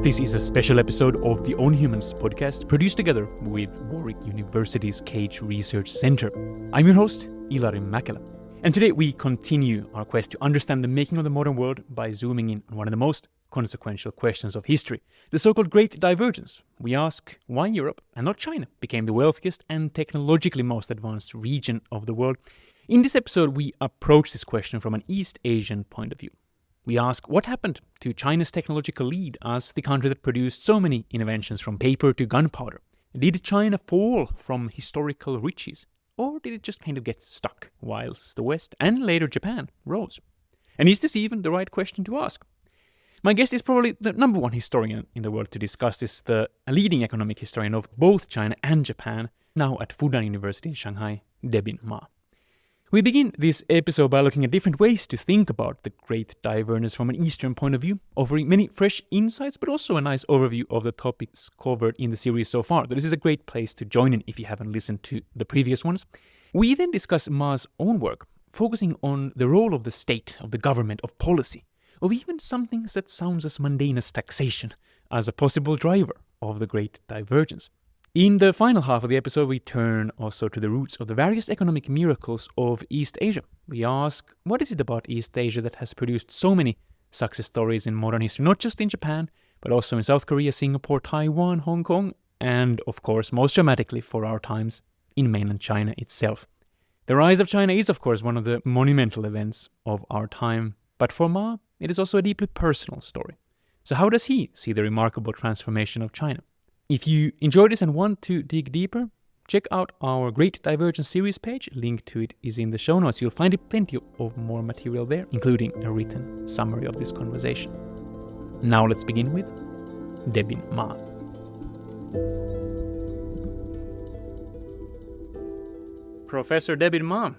This is a special episode of the Own Humans podcast produced together with Warwick University's Cage Research Centre. I'm your host, Ilari Mäkelä. And today we continue our quest to understand the making of the modern world by zooming in on one of the most consequential questions of history, the so-called Great Divergence. We ask why Europe, and not China, became the wealthiest and technologically most advanced region of the world. In this episode, we approach this question from an East Asian point of view. We ask what happened to China's technological lead as the country that produced so many inventions from paper to gunpowder. Did China fall from historical riches? Or did it just kind of get stuck whilst the West and later Japan rose? And is this even the right question to ask? My guest is probably the number one historian in the world to discuss this, a leading economic historian of both China and Japan, now at Fudan University in Shanghai, Debin Ma. We begin this episode by looking at different ways to think about the Great Divergence from an Eastern point of view, offering many fresh insights, but also a nice overview of the topics covered in the series so far. So this is a great place to join in if you haven't listened to the previous ones. We then discuss Ma's own work, focusing on the role of the state, of the government, of policy, of even something that sounds as mundane as taxation, as a possible driver of the Great Divergence. In the final half of the episode, we turn also to the roots of the various economic miracles of East Asia. We ask, what is it about East Asia that has produced so many success stories in modern history, not just in Japan, but also in South Korea, Singapore, Taiwan, Hong Kong, and, of course, most dramatically for our times, in mainland China itself. The rise of China is, of course, one of the monumental events of our time, but for Ma, it is also a deeply personal story. So how does he see the remarkable transformation of China? If you enjoyed this and want to dig deeper, check out our Great Divergence series page. Link to it is in the show notes. You'll find plenty of more material there, including a written summary of this conversation. Now let's begin with Debin Ma. Professor Debin Ma,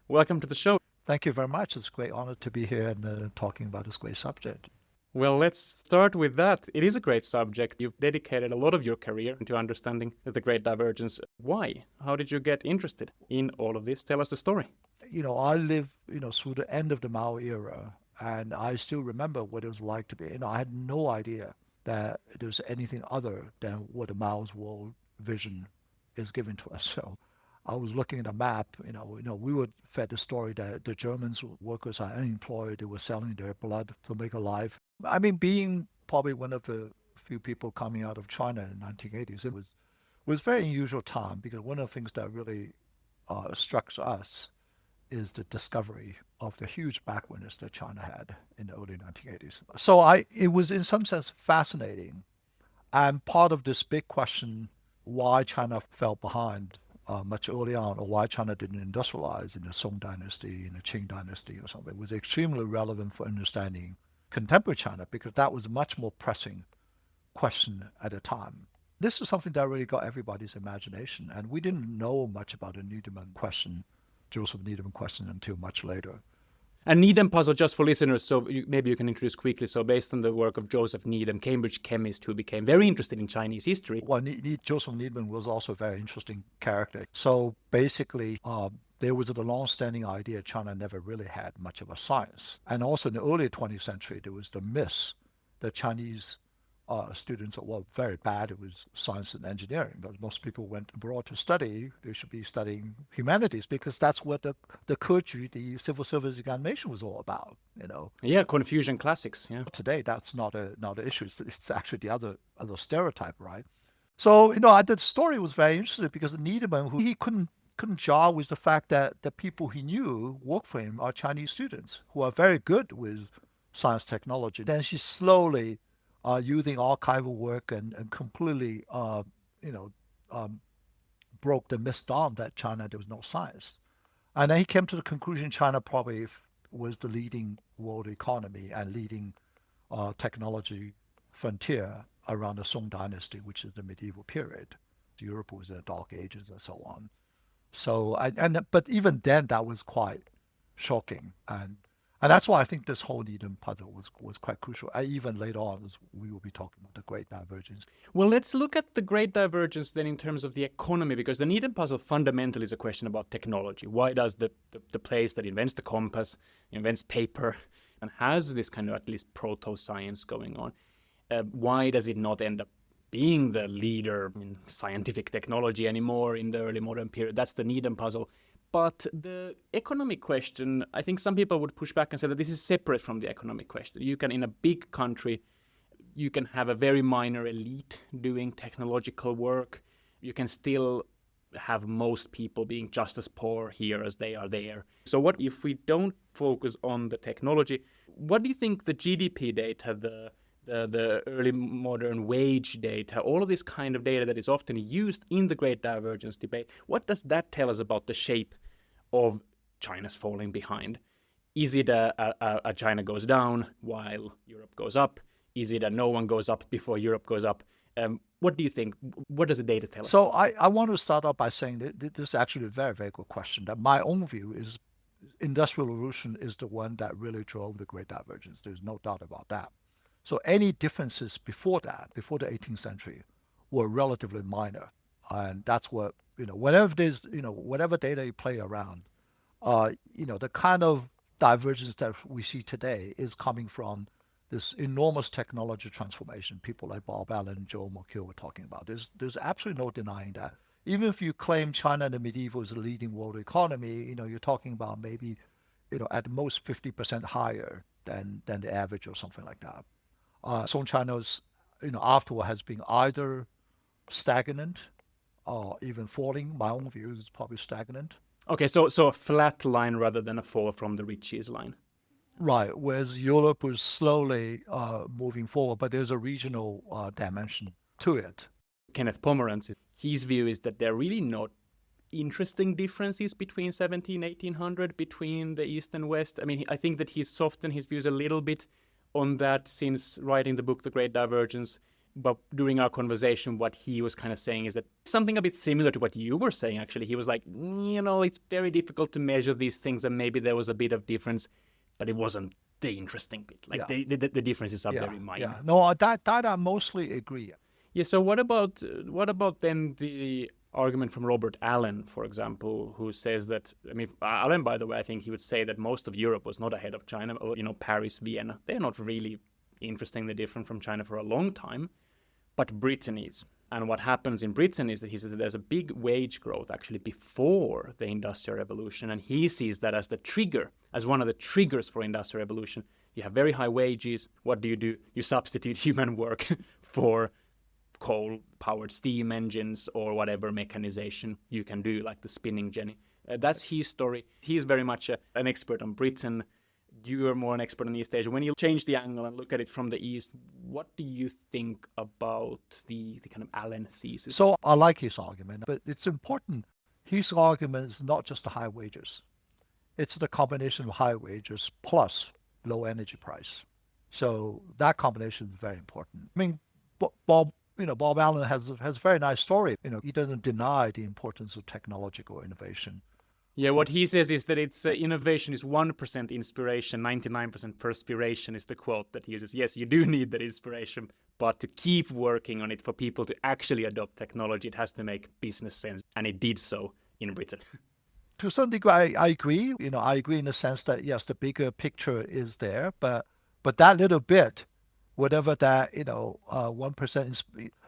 welcome to the show. Thank you very much. It's a great honor to be here and talking about this great subject. Well, let's start with that. It is a great subject. You've dedicated a lot of your career to understanding the Great Divergence. Why? How did you get interested in all of this? Tell us the story. I lived, through the end of the Mao era, and I still remember what it was like to be, I had no idea that there was anything other than what the Mao's world vision is giving to us. So I was looking at a map, we were fed the story that the Germans workers are unemployed, they were selling their blood to make a life. I mean, being probably one of the few people coming out of China in the 1980s, it was a very unusual time because one of the things that really struck us is the discovery of the huge backwardness that China had in the early 1980s. So it was in some sense fascinating and part of this big question why China fell behind much early on, or why China didn't industrialize in the Song dynasty, in the Qing dynasty or something, was extremely relevant for understanding contemporary China because that was a much more pressing question at the time. This is something that really got everybody's imagination, and we didn't know much about the Needham question, Joseph Needham question, until much later. And Needham puzzle, just for listeners, so maybe you can introduce quickly. So based on the work of Joseph Needham, Cambridge chemist who became very interested in Chinese history. Well, Joseph Needham was also a very interesting character. So basically, there was a long-standing idea China never really had much of a science. And also in the early 20th century, there was the myth that Chinese students were very bad. It was science and engineering, but most people went abroad to study. They should be studying humanities because that's what the Keju, the civil service examination, was all about. Yeah, Confucian classics. Yeah. Today, that's not an issue. It's actually the other stereotype, right? So the story was very interesting because Needham, he couldn't jar with the fact that the people he knew work for him are Chinese students who are very good with science technology. Then she slowly using archival work and completely, broke the myth down that China, there was no science. And then he came to the conclusion China probably was the leading world economy and leading technology frontier around the Song dynasty, which is the medieval period. Europe was in the Dark Ages and so on. So, but even then, that was quite shocking. And that's why I think this whole Needham puzzle was quite crucial. Even later on, we will be talking about the Great Divergence. Well, let's look at the Great Divergence then in terms of the economy, because the Needham puzzle fundamentally is a question about technology. Why does the place that invents the compass, invents paper, and has this kind of at least proto-science going on, Why does it not end up being the leader in scientific technology anymore in the early modern period? That's the Needham puzzle. But the economic question, I think some people would push back and say that this is separate from the economic question. You can, in a big country, you can have a very minor elite doing technological work. You can still have most people being just as poor here as they are there. So what if we don't focus on the technology? What do you think the GDP data, the early modern wage data, all of this kind of data that is often used in the Great Divergence debate, what does that tell us about the shape of China's falling behind? Is it a China goes down while Europe goes up? Is it a no one goes up before Europe goes up? What do you think? What does the data tell us? So I want to start off by saying that this is actually a very, very good question. That my own view is Industrial Revolution is the one that really drove the Great Divergence. There's no doubt about that. So any differences before that, before the 18th century, were relatively minor. And that's what, whenever there's, whatever data you play around, the kind of divergence that we see today is coming from this enormous technology transformation people like Bob Allen and Joe Mokyr were talking about. There's absolutely no denying that. Even if you claim China in the medieval is a leading world economy, you're talking about maybe, at most 50% higher than the average or something like that. Song China's, afterward has been either stagnant or even falling. My own view is probably stagnant. Okay, so a flat line rather than a fall from the riches line. Right, whereas Europe was slowly moving forward, but there's a regional dimension to it. Kenneth Pomeranz, his view is that there are really not interesting differences between 1800 between the East and West. I mean, I think that he's softened his views a little bit on that since writing the book, The Great Divergence. But during our conversation, what he was kind of saying is that something a bit similar to what you were saying, actually. He was like, it's very difficult to measure these things, and maybe there was a bit of difference, but it wasn't the interesting bit. Like the differences are very minor. Yeah, no, that I mostly agree. Yeah. So what about then the argument from Robert Allen, for example, who says that, Allen, by the way, I think he would say that most of Europe was not ahead of China, or, Paris, Vienna. They're not really interestingly different from China for a long time, but Britain is. And what happens in Britain is that he says that there's a big wage growth actually before the Industrial Revolution, and he sees that as the trigger, as one of the triggers for Industrial Revolution. You have very high wages. What do? You substitute human work for coal-powered steam engines or whatever mechanization you can do, like the spinning jenny. That's his story. He's very much an expert on Britain. You are more an expert on East Asia. When you change the angle and look at it from the East, what do you think about the kind of Allen thesis? So I like his argument, but it's important. His argument is not just the high wages. It's the combination of high wages plus low energy price. So that combination is very important. I mean, Bob Allen has a very nice story. He doesn't deny the importance of technological innovation. Yeah, what he says is that it's innovation is 1% inspiration, 99% perspiration is the quote that he uses. Yes, you do need that inspiration, but to keep working on it for people to actually adopt technology, it has to make business sense. And it did so in Britain. To some degree, I agree. I agree in the sense that, yes, the bigger picture is there, but that little bit, whatever that, 1% is,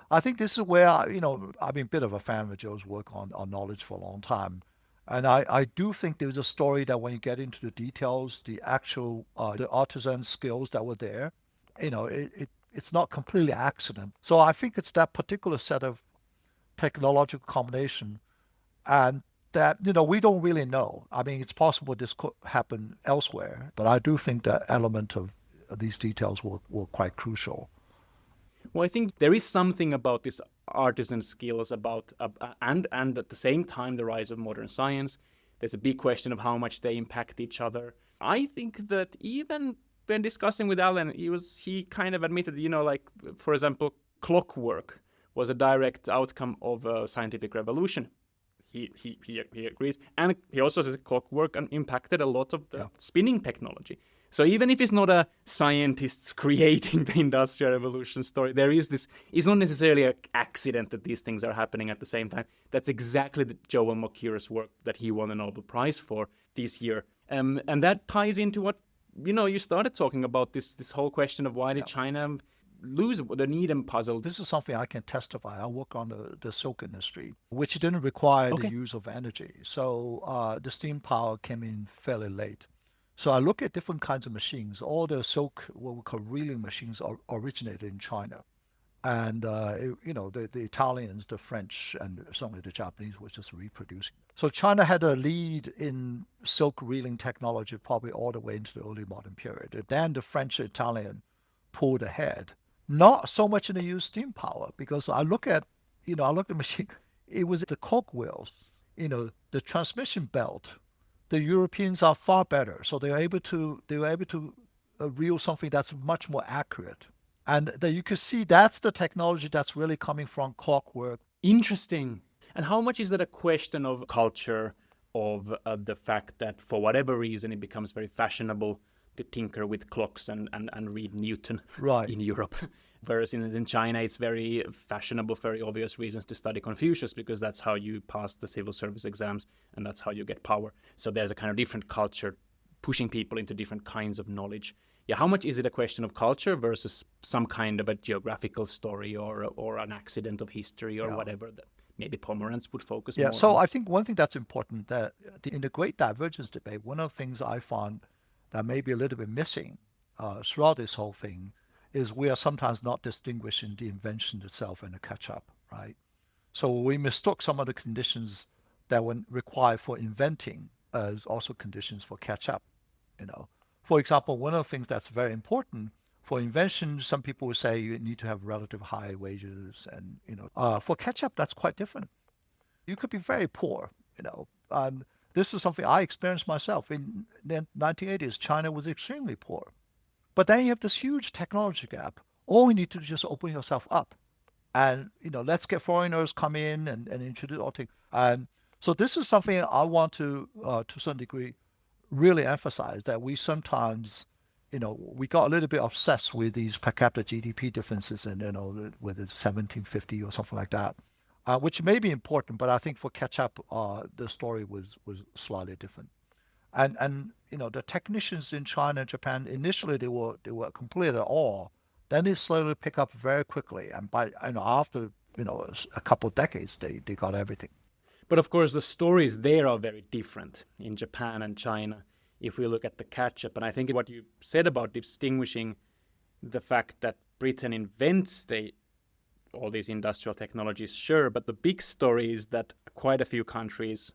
I think this is where, I've been a bit of a fan of Joe's work on knowledge for a long time. And I do think there's a story that when you get into the details, the actual, the artisan skills that were there, it's not completely accident. So I think it's that particular set of technological combination, and that, we don't really know. I mean, it's possible this could happen elsewhere, but I do think that element of these details were quite crucial. Well, I think there is something about this artisan skills and at the same time the rise of modern science. There's a big question of how much they impact each other. I think that even when discussing with Allen, he kind of admitted, like, for example, clockwork was a direct outcome of a scientific revolution. He agrees. And he also says clockwork impacted a lot of the spinning technology. So even if it's not a scientists creating the Industrial Revolution story, there is this, it's not necessarily an accident that these things are happening at the same time. That's exactly the Joe Mokyr's work that he won the Nobel Prize for this year. And that ties into what, you started talking about, this whole question of why did China lose the Needham puzzle? This is something I can testify. I work on the silk industry, which didn't require the Okay. use of energy. So the steam power came in fairly late. So I look at different kinds of machines. All the silk, what we call reeling machines, originated in China. And the Italians, the French, and certainly the Japanese were just reproducing. So China had a lead in silk reeling technology probably all the way into the early modern period. And then the French and Italian pulled ahead. Not so much in the use steam power, because I look at the machine. It was the cogwheels, the transmission belt. The Europeans are far better, so they were able to reel something that's much more accurate. And that you could see that's the technology that's really coming from clockwork. Interesting. And how much is that a question of culture, of the fact that for whatever reason it becomes very fashionable to tinker with clocks and read Newton Right. in Europe? Whereas in China, it's very fashionable for very obvious reasons to study Confucius, because that's how you pass the civil service exams and that's how you get power. So there's a kind of different culture pushing people into different kinds of knowledge. Yeah, how much is it a question of culture versus some kind of a geographical story or an accident of history or whatever that maybe Pomeranz would focus more So on? I think one thing that's important, that in the Great Divergence debate, one of the things I found that may be a little bit missing throughout this whole thing is we are sometimes not distinguishing the invention itself and the catch-up, right? So we mistook some of the conditions that were required for inventing as also conditions for catch-up, For example, one of the things that's very important for invention, some people would say you need to have relative high wages, and for catch-up, that's quite different. You could be very poor, and this is something I experienced myself. In the 1980s, China was extremely poor. But then you have this huge technology gap. All you need to do is just open yourself up. And, let's get foreigners come in and introduce all things. And so this is something I want to a certain degree, really emphasize, that we sometimes, we got a little bit obsessed with these per capita GDP differences and, whether it's 1750 or something like that, which may be important, but I think for catch-up, the story was slightly different. And the technicians in China and Japan, initially they were completely at awe. Then they slowly pick up very quickly, and by after a couple of decades, they got everything. But of course, the stories there are very different in Japan and China if we look at the catch-up. And I think what you said about distinguishing the fact that Britain invents all these industrial technologies, sure, but the big story is that quite a few countries,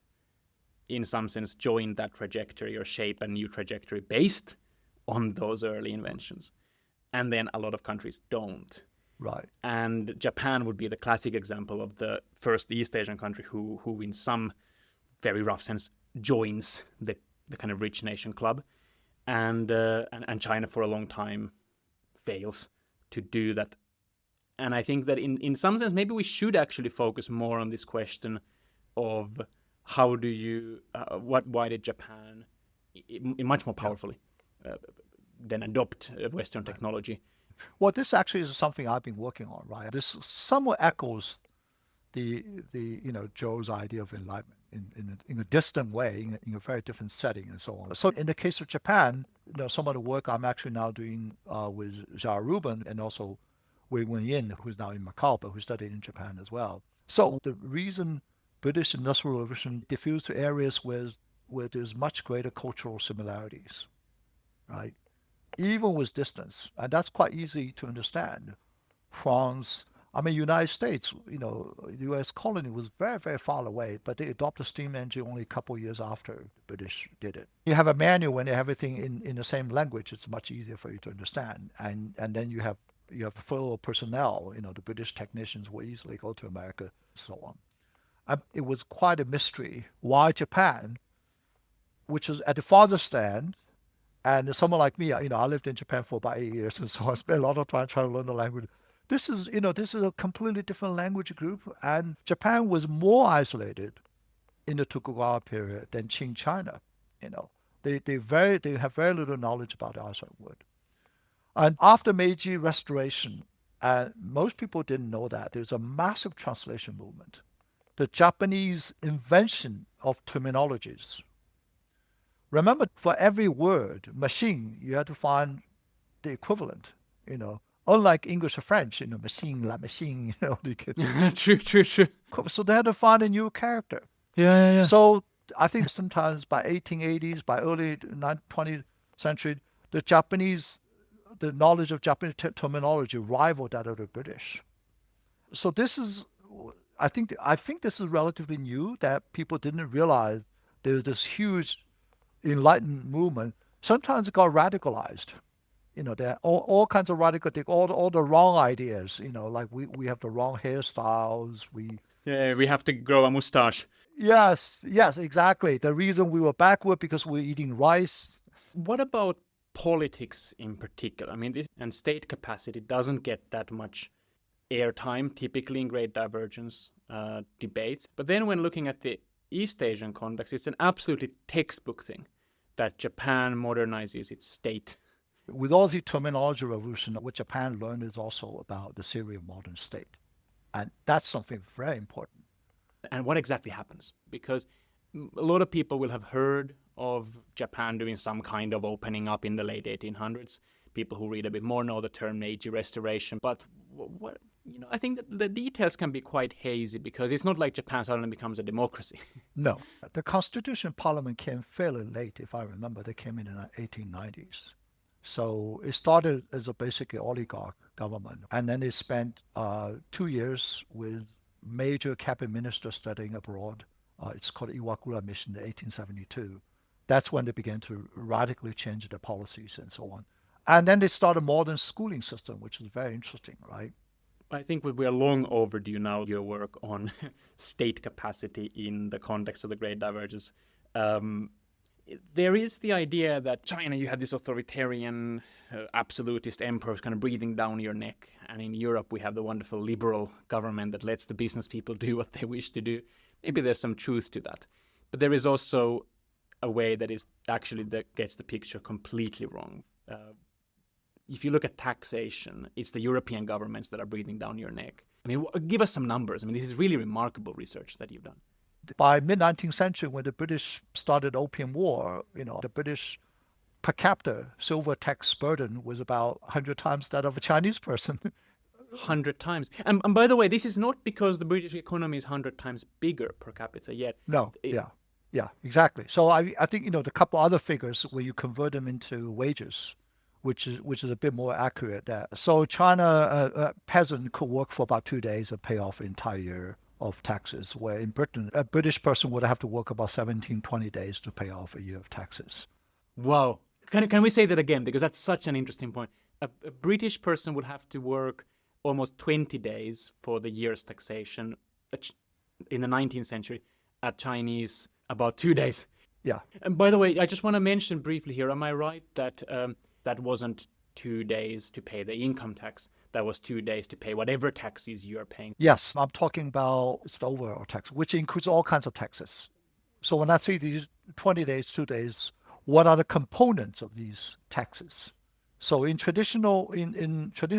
in some sense, join that trajectory or shape a new trajectory based on those early inventions. And then a lot of countries don't. Right. And Japan would be the classic example of the first East Asian country who in some very rough sense, joins the kind of rich nation club. And China for a long time fails to do that. And I think that in some sense, maybe we should actually focus more on this question of how do you, why did Japan, much more powerfully than adopt Western technology? Well, this actually is something I've been working on, right? This somewhat echoes the Joe's idea of enlightenment in a distant way, in a very different setting, and so on. So in the case of Japan, some of the work I'm actually now doing with Zhao Rubin and also Wei Wenyin, who's now in Macau, but who studied in Japan as well. So the reason British Industrial Revolution diffused to areas where there's much greater cultural similarities, right? Even with distance, and that's quite easy to understand. France, United States, the U.S. colony was very, very far away, but they adopted steam engine only a couple of years after the British did it. You have a manual and everything in the same language, it's much easier for you to understand. And then you have fellow personnel, the British technicians will easily go to America, so on. It was quite a mystery why Japan, which is at the farthest end, and someone like me, I lived in Japan for about 8 years, and so I spent a lot of time trying to learn the language. This is a completely different language group, and Japan was more isolated in the Tokugawa period than Qing China. They have very little knowledge about the outside world. And after Meiji Restoration, most people didn't know that there's a massive translation movement. The Japanese invention of terminologies. Remember, for every word, machine, you had to find the equivalent, Unlike English or French, machine, la machine, they could. True, true, true. So they had to find a new character. Yeah. So I think sometimes by 1880s, by early 20th century, the knowledge of Japanese terminology rivaled that of the British. So I think this is relatively new, that people didn't realize there was this huge enlightened movement. Sometimes it got radicalized. There are all kinds of radical, all the wrong ideas. Like we have the wrong hairstyles. Yeah, we have to grow a mustache. Yes, exactly. The reason we were backward because we're eating rice. What about politics in particular? I mean, this and state capacity doesn't get that much airtime typically in Great Divergence debates. But then when looking at the East Asian context, it's an absolutely textbook thing that Japan modernizes its state. With all the terminology revolution, what Japan learned is also about the theory of modern state. And that's something very important. And what exactly happens? Because a lot of people will have heard of Japan doing some kind of opening up in the late 1800s. People who read a bit more know the term Meiji Restoration. But I think that the details can be quite hazy because it's not like Japan suddenly becomes a democracy. No. The Constitution Parliament came fairly late, if I remember. They came in the 1890s. So it started as a basically oligarch government. And then it spent 2 years with major cabinet ministers studying abroad. It's called Iwakura Mission in 1872. That's when they began to radically change their policies and so on. And then they started a modern schooling system, which is very interesting, right? I think we are long overdue now, your work on state capacity in the context of the Great Divergence. There is the idea that China, you had this authoritarian, absolutist emperors kind of breathing down your neck. And in Europe, we have the wonderful liberal government that lets the business people do what they wish to do. Maybe there's some truth to that. But there is also a way that gets the picture completely wrong. If you look at taxation, it's the European governments that are breathing down your neck. I mean, give us some numbers. I mean, this is really remarkable research that you've done. By mid-19th century, when the British started Opium War, the British per capita silver tax burden was about 100 times that of a Chinese person. 100 times. And by the way, this is not because the British economy is 100 times bigger per capita yet. No, yeah, exactly. So I think, the couple other figures where you convert them into wages, which is a bit more accurate there. So China, a peasant could work for about 2 days and pay off an entire year of taxes, where in Britain, a British person would have to work about 17, 20 days to pay off a year of taxes. Wow. Can we say that again? Because that's such an interesting point. A British person would have to work almost 20 days for the year's taxation in the 19th century. A Chinese, about 2 days. Yeah. And by the way, I just want to mention briefly here, am I right that that wasn't 2 days to pay the income tax? That was 2 days to pay whatever taxes you are paying. Yes, I'm talking about it's the overall tax, which includes all kinds of taxes. So when I say these 20 days, 2 days, what are the components of these taxes? So in traditional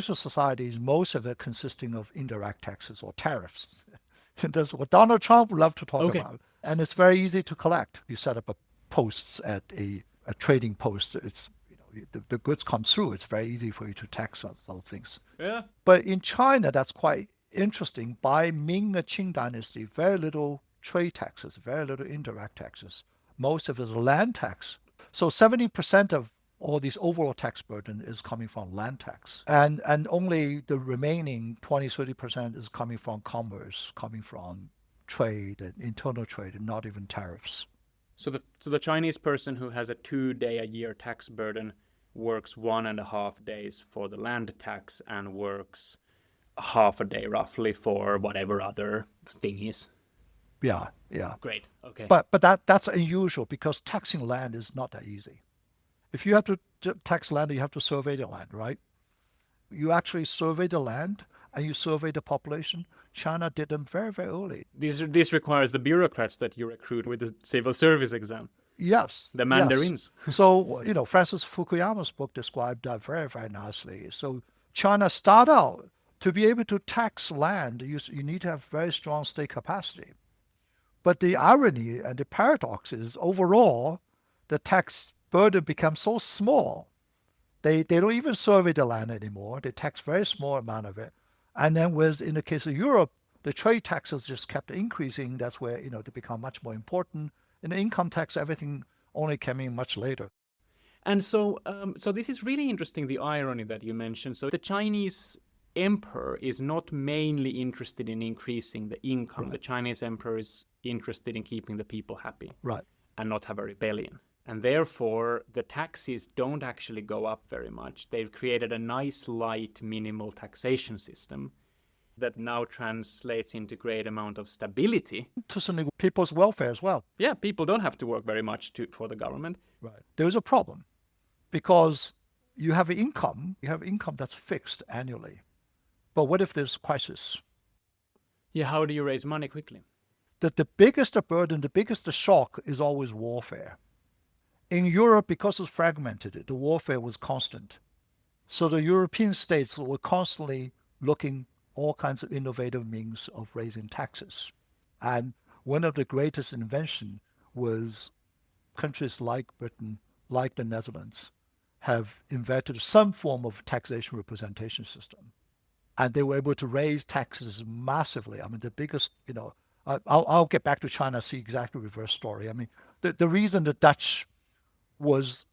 societies, most of it consisting of indirect taxes or tariffs. That's what Donald Trump would love to talk about. And it's very easy to collect. You set up posts at a trading post. It's the goods come through. It's very easy for you to tax those things. Yeah. But in China, that's quite interesting. By Ming and Qing dynasty, very little trade taxes, very little indirect taxes. Most of it is land tax. So 70% of all these overall tax burden is coming from land tax. And only the remaining 20, 30% is coming from commerce, coming from trade and internal trade, and not even tariffs. So the Chinese person who has a 2-day-a-year tax burden works 1.5 days for the land tax and works half a day roughly for whatever other thing is. Yeah. Great. Okay. But that's unusual because taxing land is not that easy. If you have to tax land, you have to survey the land, right? You actually survey the land and you survey the population. China did them very, very early. This requires the bureaucrats that you recruit with the civil service exam. Yes. The mandarins. Yes. So, Francis Fukuyama's book described that very, very nicely. So China started out to be able to tax land, you need to have very strong state capacity. But the irony and the paradox is overall, the tax burden becomes so small They don't even survey the land anymore. They tax very small amount of it. And then in the case of Europe, the trade taxes just kept increasing. That's where, they become much more important. In the income tax, everything only came in much later. And so, so this is really interesting, the irony that you mentioned. So the Chinese emperor is not mainly interested in increasing the income. Right. The Chinese emperor is interested in keeping the people happy. Right. And not have a rebellion. And therefore, the taxes don't actually go up very much. They've created a nice, light, minimal taxation system that now translates into great amount of stability. To some people's welfare as well. Yeah, people don't have to work very much for the government. Right. There's a problem because you have income that's fixed annually. But what if there's a crisis? Yeah, how do you raise money quickly? The biggest burden, the biggest shock is always warfare. In Europe, because it's fragmented, the warfare was constant. So the European states were constantly looking all kinds of innovative means of raising taxes. And one of the greatest inventions was countries like Britain, like the Netherlands, have invented some form of taxation representation system. And they were able to raise taxes massively. I mean, the biggest, I'll get back to China, see exactly the reverse story. I mean, the reason the Dutch was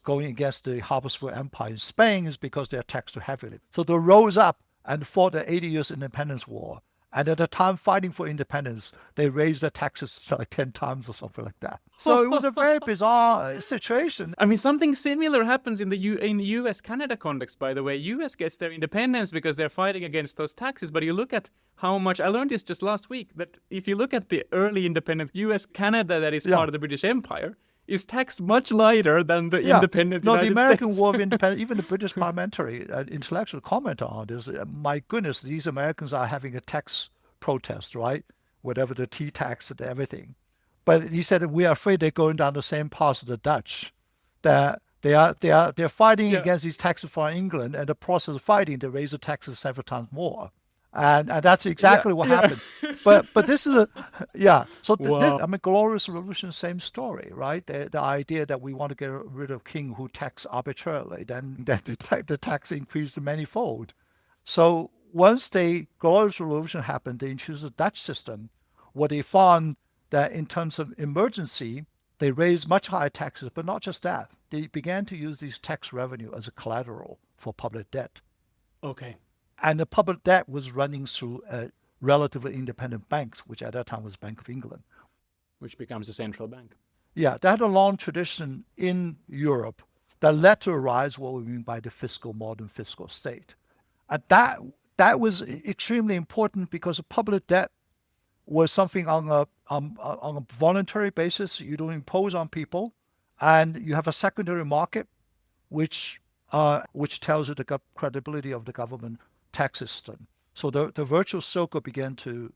going against the Habsburg Empire in Spain is because they are taxed too heavily. So they rose up and fought the 80 Years Independence War. And at the time fighting for independence, they raised their taxes like 10 times or something like that. So it was a very bizarre situation. I mean, something similar happens in the US-Canada context, by the way. US gets their independence because they're fighting against those taxes. But you look at how much, I learned this just last week, that if you look at the early independent US-Canada that is part of the British Empire, is taxed much lighter than the independent United the American States. War of Independence, even the British parliamentary intellectual comment on this, my goodness, these Americans are having a tax protest, right? Whatever the tea tax and everything. But he said that we are afraid they're going down the same path as the Dutch. That they're fighting against these taxes from England, and the process of fighting, they raise the taxes several times more. And that's exactly what happened. But this is So Glorious Revolution, same story, right? The idea that we want to get rid of king who tax arbitrarily, then the tax increased manifold. So once the Glorious Revolution happened, they introduced the Dutch system, where they found that in terms of emergency, they raised much higher taxes, but not just that. They began to use these tax revenue as a collateral for public debt. Okay. And the public debt was running through relatively independent banks, which at that time was Bank of England. Which becomes a central bank. Yeah, that had a long tradition in Europe that led to a rise of what we mean by the modern fiscal state. And that was extremely important because the public debt was something on a voluntary basis. You don't impose on people, and you have a secondary market, which tells you the credibility of the government tax system. So the virtual circle began to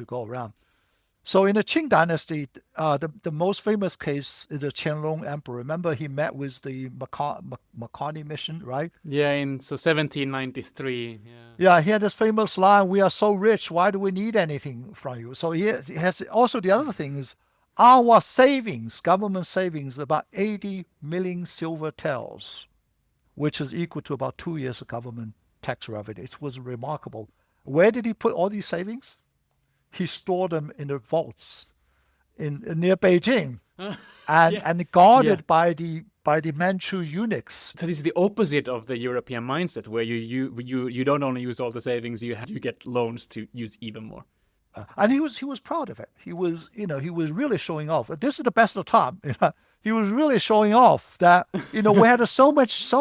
go around. So in the Qing dynasty, the most famous case is the Qianlong emperor. Remember, he met with the Mokyr mission, right? Yeah, in 1793. Yeah, he had this famous line, "We are so rich, why do we need anything from you?" So he has also the other thing is our savings, government savings, about 80 million silver taels, which is equal to about 2 years of government tax revenue. It was remarkable. Where did he put all these savings? He stored them in the vaults near Beijing, and guarded by the Manchu eunuchs. So this is the opposite of the European mindset, where you don't only use all the savings, you get loans to use even more. And he was proud of it. He was really showing off. This is the best of time. He was really showing off that we had so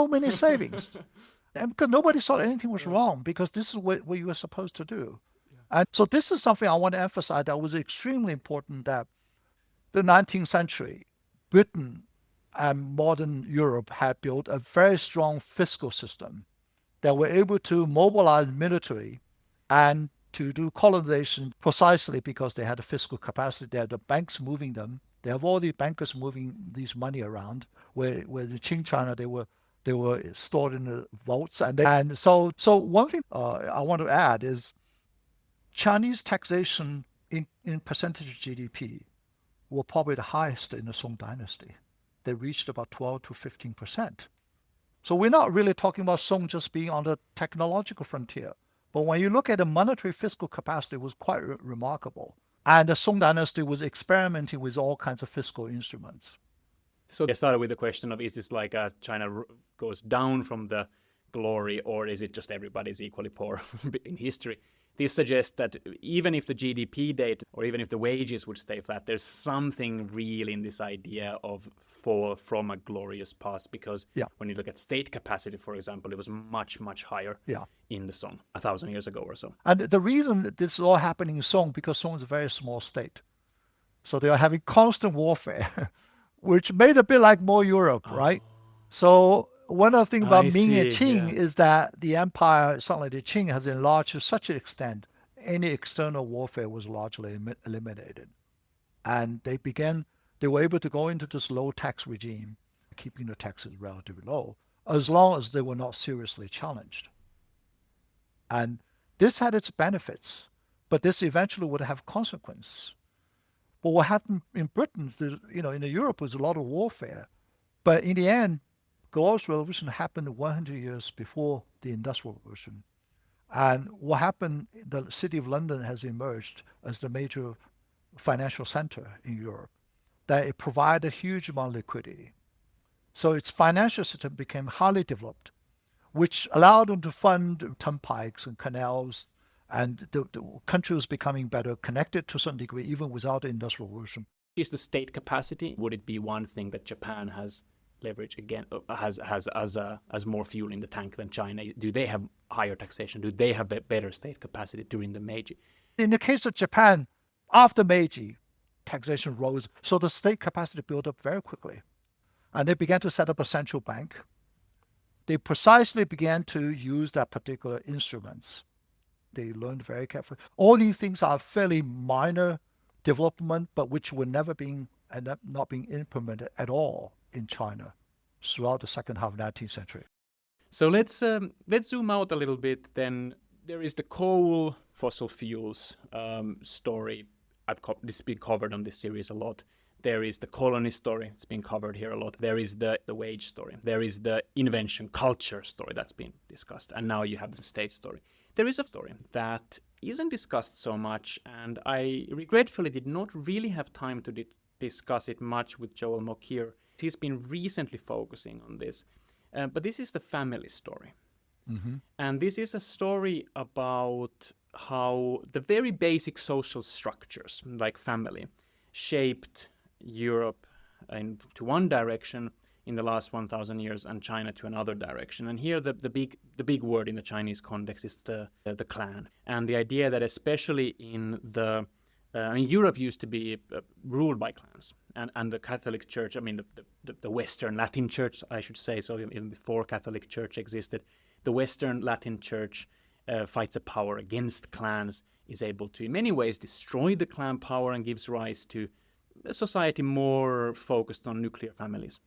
many savings. And because nobody thought anything was wrong, because this is what you were supposed to do. And so this is something I want to emphasize that was extremely important, that the 19th century, Britain and modern Europe had built a very strong fiscal system that were able to mobilize military and to do colonization precisely because they had a fiscal capacity. They had the banks moving them. They have all the bankers moving these money around, where in Qing China they were stored in the vaults. And so one thing I want to add is Chinese taxation in percentage of GDP were probably the highest in the Song dynasty. They reached about 12 to 15%. So we're not really talking about Song just being on the technological frontier. But when you look at the monetary fiscal capacity, it was quite remarkable. And the Song dynasty was experimenting with all kinds of fiscal instruments. So I started with the question of, is this like China goes down from the glory, or is it just everybody's equally poor in history? This suggests that even if the GDP data or even if the wages would stay flat, there's something real in this idea of fall from a glorious past, because when you look at state capacity, for example, it was much, much higher in the Song 1,000 years ago or so. And the reason that this is all happening in Song, because Song is a very small state. So they are having constant warfare, which made a bit like more Europe, right? So one of the things about Ming and Qing is that the empire, certainly the Qing, has enlarged to such an extent, any external warfare was largely eliminated. And they were able to go into this low tax regime, keeping the taxes relatively low, as long as they were not seriously challenged. And this had its benefits, but this eventually would have consequence. But what happened in Britain, in Europe was a lot of warfare. But in the end, Glorious Revolution happened 100 years before the Industrial Revolution. And what happened, the city of London has emerged as the major financial center in Europe, that it provided a huge amount of liquidity. So its financial system became highly developed, which allowed them to fund turnpikes and canals, and the country was becoming better connected to some degree, even without the Industrial Revolution. Is the state capacity, would it be one thing that Japan has leverage again, has as more fuel in the tank than China? Do they have higher taxation? Do they have better state capacity during the Meiji? In the case of Japan, after Meiji, taxation rose, so the state capacity built up very quickly. And they began to set up a central bank. They precisely began to use that particular instruments. They learned very carefully. All these things are fairly minor development, but which were never being and not being implemented at all in China throughout the second half of the 19th century. So let's zoom out a little bit. Then there is the coal, fossil fuels story. This has been covered on this series a lot. There is the colony story. It's been covered here a lot. There is the wage story. There is the invention culture story that's been discussed. And now you have the state story. There is a story that isn't discussed so much, and I regretfully did not really have time to discuss it much with Joel Mokyr. He's been recently focusing on this. But this is the family story. Mm-hmm. And this is a story about how the very basic social structures, like family, shaped Europe to one direction in the last 1,000 years and China to another direction. And here the big word in the Chinese context is the clan. And the idea that especially in Europe used to be ruled by clans. And the Catholic Church, the Western Latin Church, I should say, so even before Catholic Church existed, the Western Latin Church fights a power against clans, is able to in many ways destroy the clan power and gives rise to a society more focused on nuclear families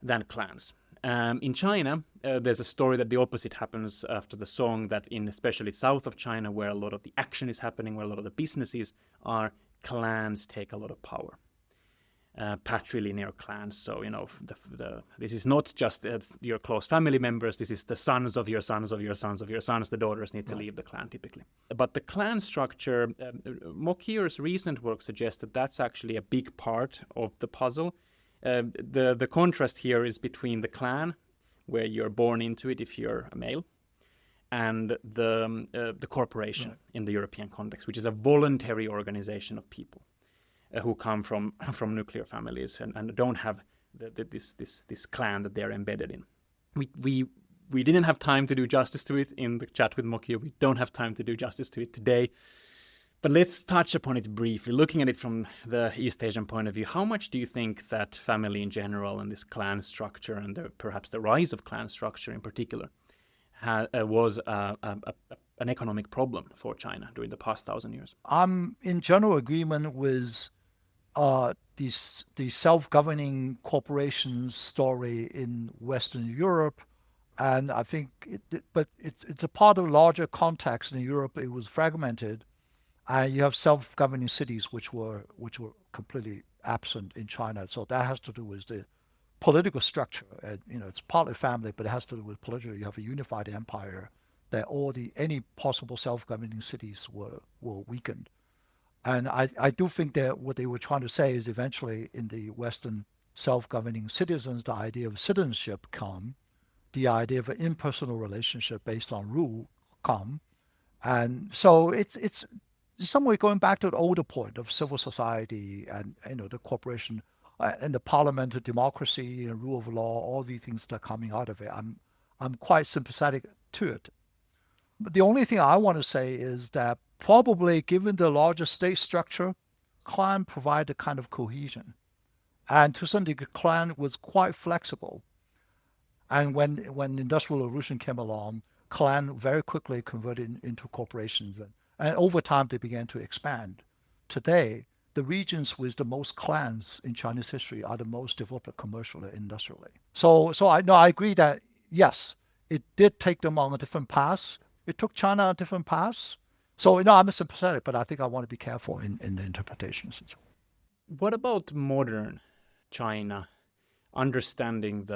than clans. In China, there's a story that the opposite happens after the Song, that in especially south of China, where a lot of the action is happening, where a lot of the businesses are, clans take a lot of power. Patrilineal clans. So, this is not just your close family members. This is the sons of your sons of your sons of your sons. The daughters need to leave the clan typically. But the clan structure, Mokyr's recent work suggests that that's actually a big part of the puzzle. The contrast here is between the clan, where you're born into it if you're a male, and the corporation in the European context, which is a voluntary organization of people who come from nuclear families and don't have this clan that they're embedded in. We didn't have time to do justice to it in the chat with Mokyr. We don't have time to do justice to it today. But let's touch upon it briefly. Looking at it from the East Asian point of view, how much do you think that family in general and this clan structure and perhaps the rise of clan structure in particular was an economic problem for China during the past 1,000 years? I'm in general agreement with the self-governing corporation story in Western Europe, and I think it's a part of a larger context. In Europe, it was fragmented, and you have self-governing cities which were completely absent in China. So that has to do with the political structure. It's partly family, but it has to do with political. You have a unified empire that any possible self-governing cities were weakened. And I do think that what they were trying to say is eventually in the Western self-governing citizens, the idea of citizenship come, the idea of an impersonal relationship based on rule come. And so it's in some way going back to the older point of civil society and the corporation and the parliamentary democracy and rule of law, all these things that are coming out of it. I'm quite sympathetic to it. But the only thing I want to say is that probably given the larger state structure, clan provided a kind of cohesion. And to some degree, clan was quite flexible. And when Industrial Revolution came along, clan very quickly converted into corporations. And over time, they began to expand. Today, the regions with the most clans in Chinese history are the most developed commercially and industrially. So I agree that, yes, it did take them on a different path. It took China on a different path. So, I'm sympathetic, but I think I want to be careful in the interpretations. What about modern China? Understanding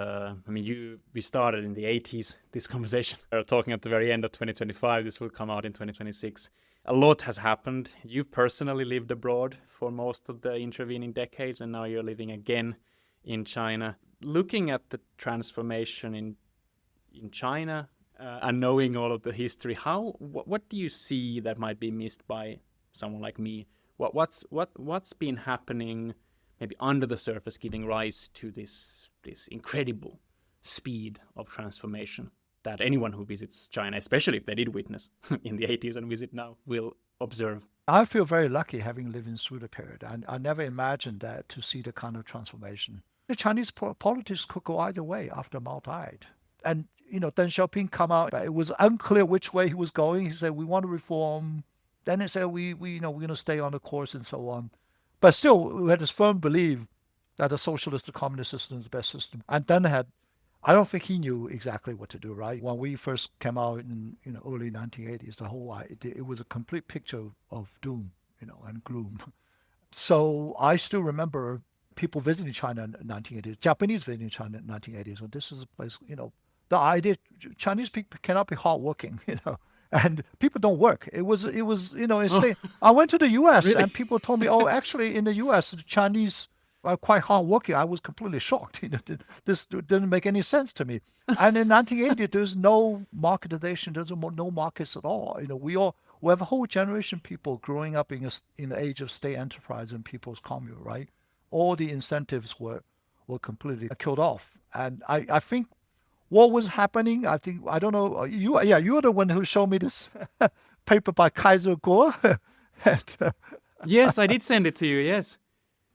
we started in the 80s, this conversation. We're talking at the very end of 2025. This will come out in 2026. A lot has happened. You've personally lived abroad for most of the intervening decades, and now you're living again in China. Looking at the transformation in China and knowing all of the history, what do you see that might be missed by someone like me? What's been happening maybe under the surface, giving rise to this incredible speed of transformation that anyone who visits China, especially if they did witness in the 80s and visit now, will observe? I feel very lucky having lived through the period. I never imagined that to see the kind of transformation. The Chinese politics could go either way after Mao died. And, Deng Xiaoping come out, it was unclear which way he was going. He said, we want to reform. Then he said, we're going to stay on the course and so on. But still, we had this firm belief that the socialist, the communist system is the best system. And then I don't think he knew exactly what to do, right? When we first came out in early 1980s, it was a complete picture of doom, and gloom. So I still remember people visiting China in the 1980s, Japanese visiting China in the 1980s. So this is a place, the idea Chinese people cannot be hardworking, and people don't work. It was I went to the U.S. Really? and people told me, oh, actually in the U.S. the Chinese are quite hardworking. I was completely shocked. This didn't make any sense to me. And in 1980, there's no marketization. There's no markets at all. We have a whole generation of people growing up in the age of state enterprise and people's commune, right? All the incentives were completely killed off. And I think what was happening, I don't know, you're the one who showed me this paper by Kaiser Kuo. Yes, I did send it to you, yes.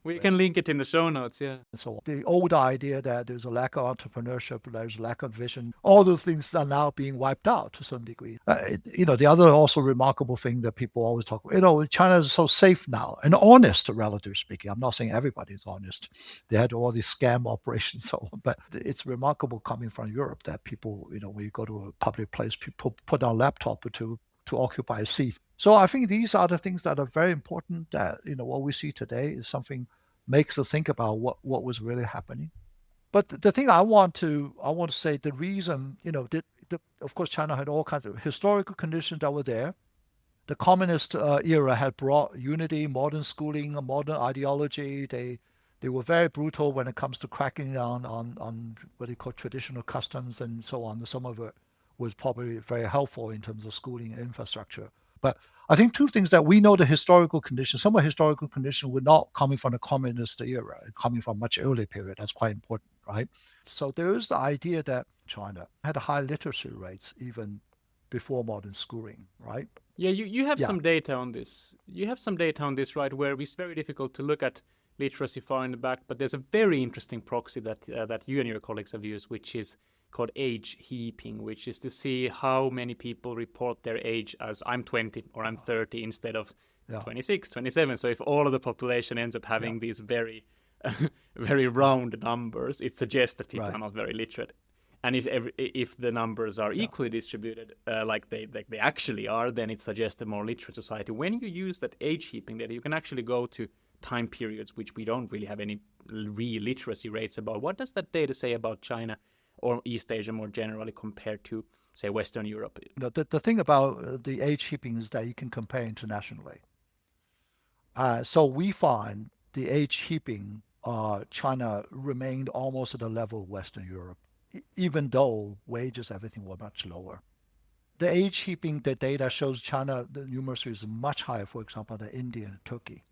We can link it in the show notes, yeah. So the old idea that there's a lack of entrepreneurship, there's a lack of vision, all those things are now being wiped out to some degree. The other also remarkable thing that people always talk about, China is so safe now and honest, relatively speaking. I'm not saying everybody is honest. They had all these scam operations, so on. But it's remarkable coming from Europe that people, when you go to a public place, people put on a laptop to occupy a seat. So I think these are the things that are very important. That what we see today is something makes us think about what was really happening. But the thing I want to say, the reason of course China had all kinds of historical conditions that were there. The communist era had brought unity, modern schooling, a modern ideology. They were very brutal when it comes to cracking down on what they call traditional customs and so on. Some of it was probably very helpful in terms of schooling and infrastructure. But I think two things that we know the historical conditions, some of the historical conditions were not coming from the communist era, coming from much earlier period. That's quite important, right? So there is the idea that China had high literacy rates even before modern schooling, right? Yeah, you have some data on this. You have some data on this, right, where it's very difficult to look at literacy far in the back, but there's a very interesting proxy that you and your colleagues have used, which is called age heaping, which is to see how many people report their age as I'm 20 or I'm 30 instead of 26, 27. So if all of the population ends up having these very, very round numbers, it suggests that people are not very literate. And if the numbers are equally distributed, like they actually are, then it suggests a more literate society. When you use that age heaping data, you can actually go to time periods which we don't really have any real literacy rates about. What does that data say about China or East Asia more generally compared to, say, Western Europe? The thing about the age heaping is that you can compare internationally. So we find the age heaping, China remained almost at the level of Western Europe, even though wages, everything were much lower. The age heaping, the data shows China, the numeracy is much higher, for example, than India and Turkey,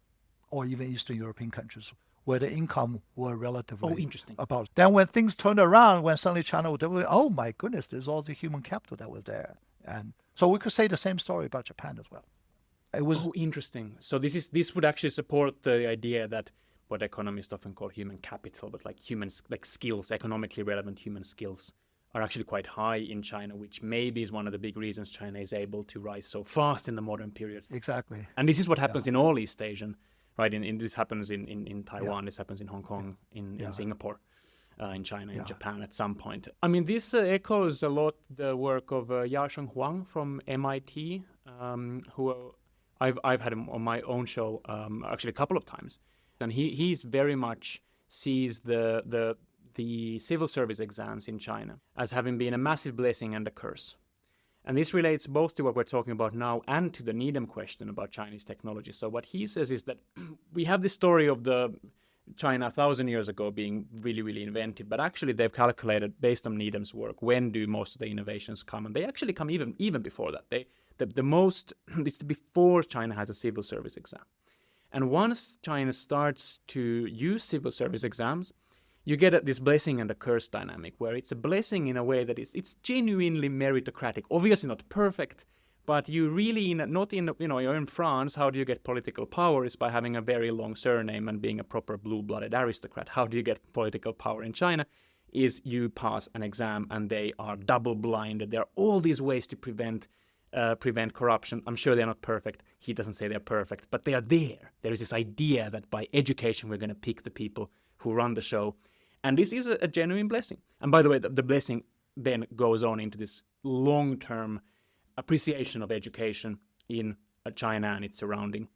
or even Eastern European countries, where the income were relatively interesting. about. Then when things turned around, when suddenly China was developing, oh my goodness, there's all the human capital that was there. And so we could say the same story about Japan as well. It was interesting. So this would actually support the idea that what economists often call human capital, but like skills, economically relevant human skills, are actually quite high in China, which maybe is one of the big reasons China is able to rise so fast in the modern period. Exactly. And this is what happens in all East Asian, right? This happens in Taiwan, this happens in Hong Kong, in Singapore, in China, in Japan at some point. I mean, this echoes a lot the work of Yasheng Huang from MIT, who I've had him on my own show actually a couple of times. And he's very much sees the civil service exams in China as having been a massive blessing and a curse. And this relates both to what we're talking about now and to the Needham question about Chinese technology. So what he says is that we have this story of the China 1,000 years ago being really, really inventive, but actually they've calculated based on Needham's work, when do most of the innovations come? And they actually come even before that. The most, it's before China has a civil service exam. And once China starts to use civil service exams, you get this blessing and a curse dynamic, where it's a blessing in a way that it's genuinely meritocratic. Obviously not perfect, but you really, you're in France, how do you get political power is by having a very long surname and being a proper blue-blooded aristocrat. How do you get political power in China? Is you pass an exam and they are double-blinded. There are all these ways to prevent corruption. I'm sure they're not perfect. He doesn't say they're perfect, but they are there. There is this idea that by education we're going to pick the people who run the show. And this is a genuine blessing. And by the way, the blessing then goes on into this long-term appreciation of education in China and its surrounding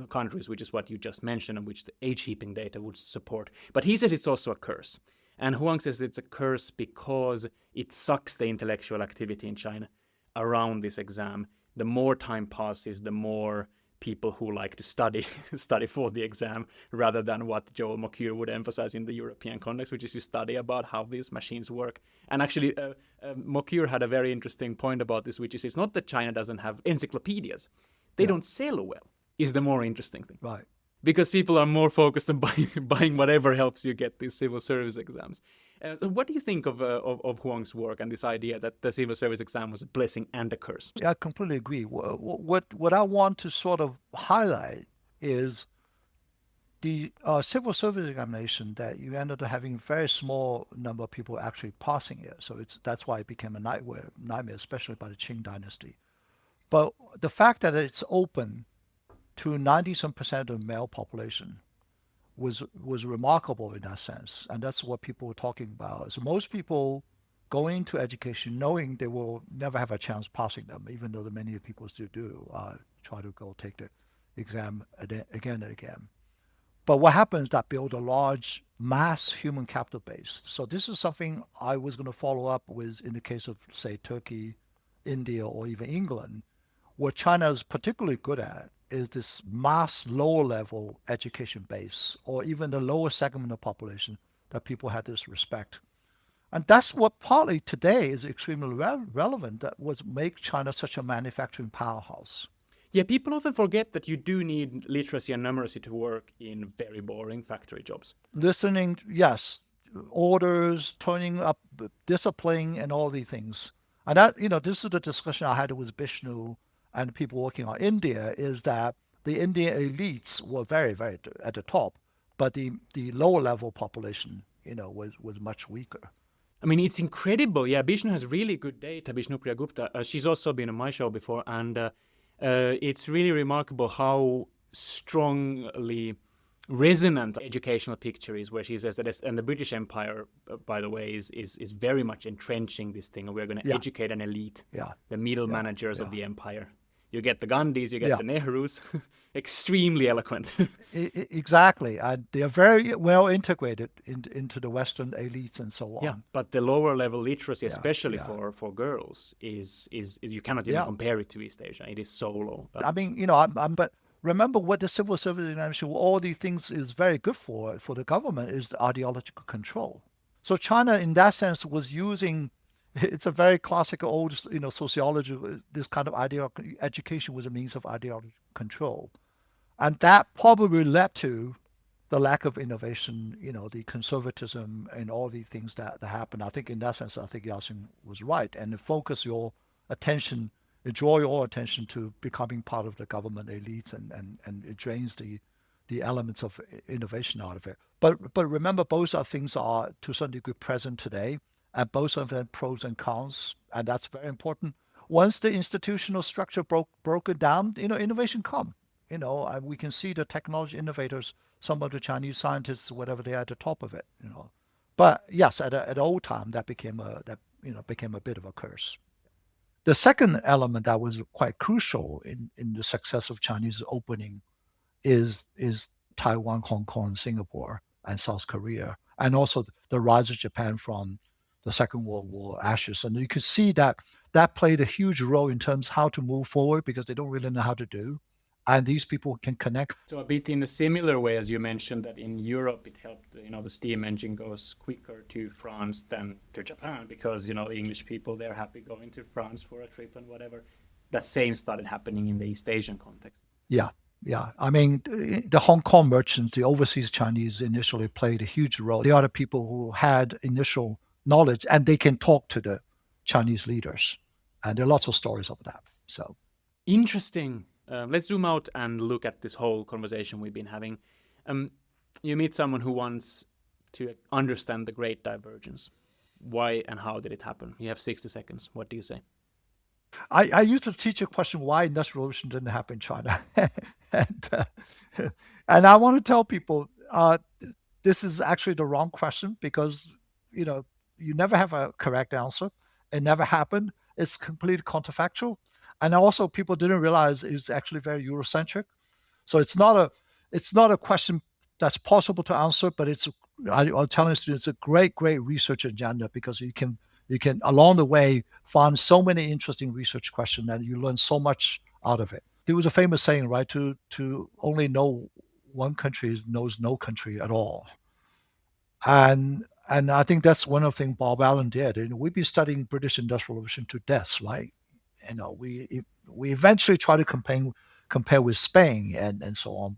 countries, which is what you just mentioned and which the age heaping data would support. But he says it's also a curse. And Huang says it's a curse because it sucks the intellectual activity in China around this exam. The more time passes, the more people who like to study for the exam, rather than what Joel Mokyr would emphasize in the European context, which is you study about how these machines work. And actually, Mokyr had a very interesting point about this, which is it's not that China doesn't have encyclopedias. They don't sell well, is the more interesting thing. right. Because people are more focused on buying whatever helps you get these civil service exams. So what do you think of Huang's work and this idea that the civil service exam was a blessing and a curse? Yeah, I completely agree. What I want to sort of highlight is the civil service examination, that you ended up having a very small number of people actually passing it. So that's why it became a nightmare, especially by the Qing dynasty. But the fact that it's open to 90-some% of the male population was remarkable in that sense. And that's what people were talking about. So most people go into education knowing they will never have a chance passing them, even though many people still do try to go take the exam again and again. But what happens is that build a large mass human capital base. So this is something I was going to follow up with in the case of, say, Turkey, India, or even England. What China is particularly good at is this mass lower level education base, or even the lower segment of population, that people had this respect. And that's what partly today is extremely relevant, that was make China such a manufacturing powerhouse. Yeah, people often forget that you do need literacy and numeracy to work in very boring factory jobs. Listening, yes, orders, turning up, discipline, and all these things. And that, this is the discussion I had with Bishnu and people working on India, is that the Indian elites were very, very at the top, but the lower level population, was much weaker. I mean, it's incredible. Yeah, Bishnu has really good data. Bishnu Priyagupta, she's also been on my show before, and it's really remarkable how strongly resonant educational picture is, where she says that, and the British Empire, by the way, is very much entrenching this thing. We're going to educate an elite, the middle managers of the empire. You get the Gandhis, you get Yeah. the Nehrus, extremely eloquent. Exactly. And they are very well integrated into the Western elites and so Yeah, on. but the lower level literacy, Yeah, especially yeah, for girls, is you cannot even yeah. compare it to East Asia. It is so low. I mean, but remember what the civil service examination, all these things is very good for the government is the ideological control. So China, in that sense, was using. It's a very classical old, sociology. This kind of ideological education was a means of ideological control, and that probably led to the lack of innovation, the conservatism and all the things that happen. I think in that sense, I think Yasin was right. And focus your attention, draw your attention to becoming part of the government elites and it drains the elements of innovation out of it. But remember, both of things are to some degree present today, and both of them pros and cons, and that's very important. Once the institutional structure broken down, innovation come. We can see the technology innovators, some of the Chinese scientists, whatever they are at the top of it. But yes, at old time that became a bit of a curse. The second element that was quite crucial in the success of Chinese opening is Taiwan, Hong Kong, Singapore, and South Korea, and also the rise of Japan from the Second World War ashes. And you could see that played a huge role in terms of how to move forward because they don't really know how to do. And these people can connect. So a bit in a similar way as you mentioned that in Europe it helped, the steam engine goes quicker to France than to Japan because, the English people, they're happy going to France for a trip and whatever. The same started happening in the East Asian context. Yeah, yeah. I mean, the Hong Kong merchants, the overseas Chinese initially played a huge role. They are the people who had initial knowledge and they can talk to the Chinese leaders. And there are lots of stories of that. So Interesting. Let's zoom out and look at this whole conversation we've been having. You meet someone who wants to understand the Great Divergence. Why and how did it happen? You have 60 seconds. What do you say? I used to teach a question why industrial revolution didn't happen in China. and, uh, and I want to tell people this is actually the wrong question because, you never have a correct answer. It never happened. It's completely counterfactual. And also people didn't realize it's actually very Eurocentric. So it's not a question that's possible to answer, but I'm telling students it's a great, great research agenda because you can along the way find so many interesting research questions and you learn so much out of it. There was a famous saying, right? To only know one country knows no country at all. And I think that's one of the things Bob Allen did. And we've been studying British Industrial Revolution to death, right? We eventually try to compare with Spain and so on,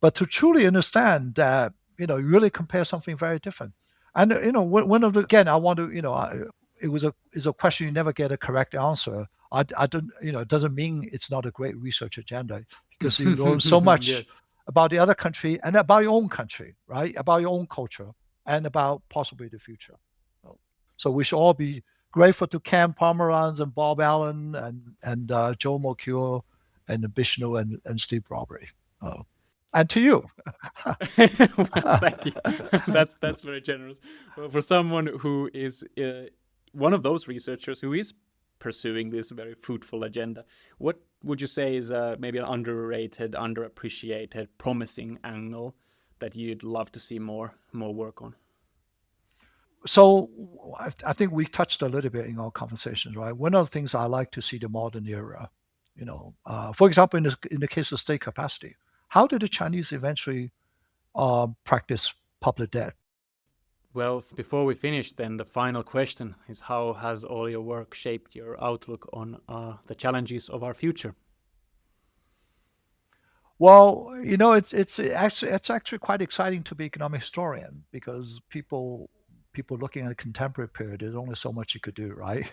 but to truly understand that you really compare something very different. And one of the again, I want to it was a question you never get a correct answer. I don't it doesn't mean it's not a great research agenda because you learn so much Yes. about the other country and about your own country, right? About your own culture and about possibly the future. So we should all be grateful to Ken Pomeranz and Bob Allen and Joe Mokyr and Bishnu and Steve Bradbury. And to you. Well, thank you. That's very generous. Well, for someone who is one of those researchers who is pursuing this very fruitful agenda, what would you say is maybe an underrated, underappreciated, promising angle that you'd love to see more work on? So I think we touched a little bit in our conversations, right? One of the things I like to see the modern era, for example, in the case of state capacity, how did the Chinese eventually practice public debt? Well, before we finish, then the final question is: how has all your work shaped your outlook on the challenges of our future? Well, it's actually quite exciting to be economic historian because people looking at a contemporary period, there's only so much you could do, right?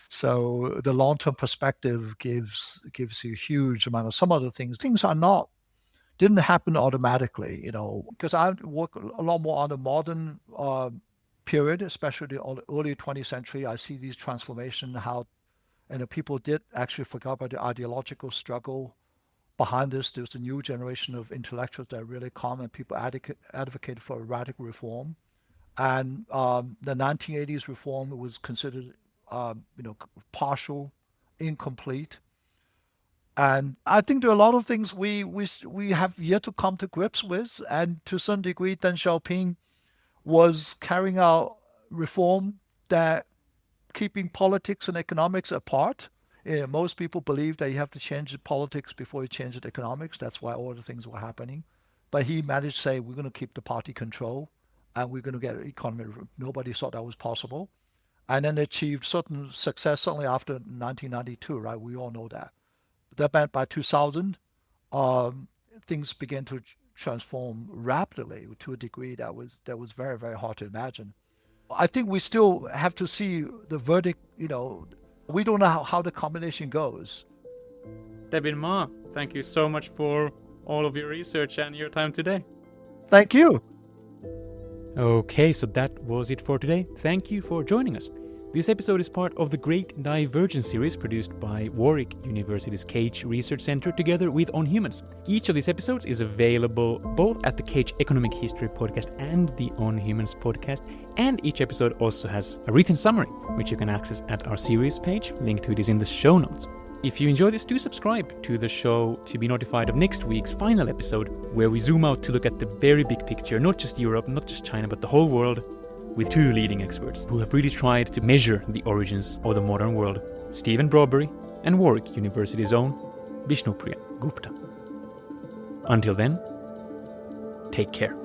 So the long-term perspective gives you a huge amount of some other things are not didn't happen automatically, because I work a lot more on the modern period, especially the early 20th century. I see these transformation, how people did actually forget about the ideological struggle behind this. There's a new generation of intellectuals that are really calm and people advocate for radical reform. And the 1980s reform was considered, partial, incomplete. And I think there are a lot of things we have yet to come to grips with. And to some degree, Deng Xiaoping was carrying out reform that keeping politics and economics apart. Most people believe that you have to change the politics before you change the economics. That's why all the things were happening. But he managed to say, we're going to keep the party control and we're going to get an economy. Nobody thought that was possible. And then achieved certain success, certainly after 1992, right? We all know that. That meant by 2000, things began to transform rapidly to a degree that was very, very hard to imagine. I think we still have to see the verdict, we don't know how the combination goes. Debin Ma, thank you so much for all of your research and your time today. Thank you. Okay, so that was it for today. Thank you for joining us. This episode is part of the Great Divergence series produced by Warwick University's Cage Research Centre together with On Humans. Each of these episodes is available both at the Cage Economic History podcast and the On Humans podcast, and each episode also has a written summary, which you can access at our series page. Link to it is in the show notes. If you enjoy this, do subscribe to the show to be notified of next week's final episode, where we zoom out to look at the very big picture, not just Europe, not just China, but the whole world, with two leading experts who have really tried to measure the origins of the modern world, Stephen Brawberry and Warwick University's own Vishnupriya Gupta. Until then, take care.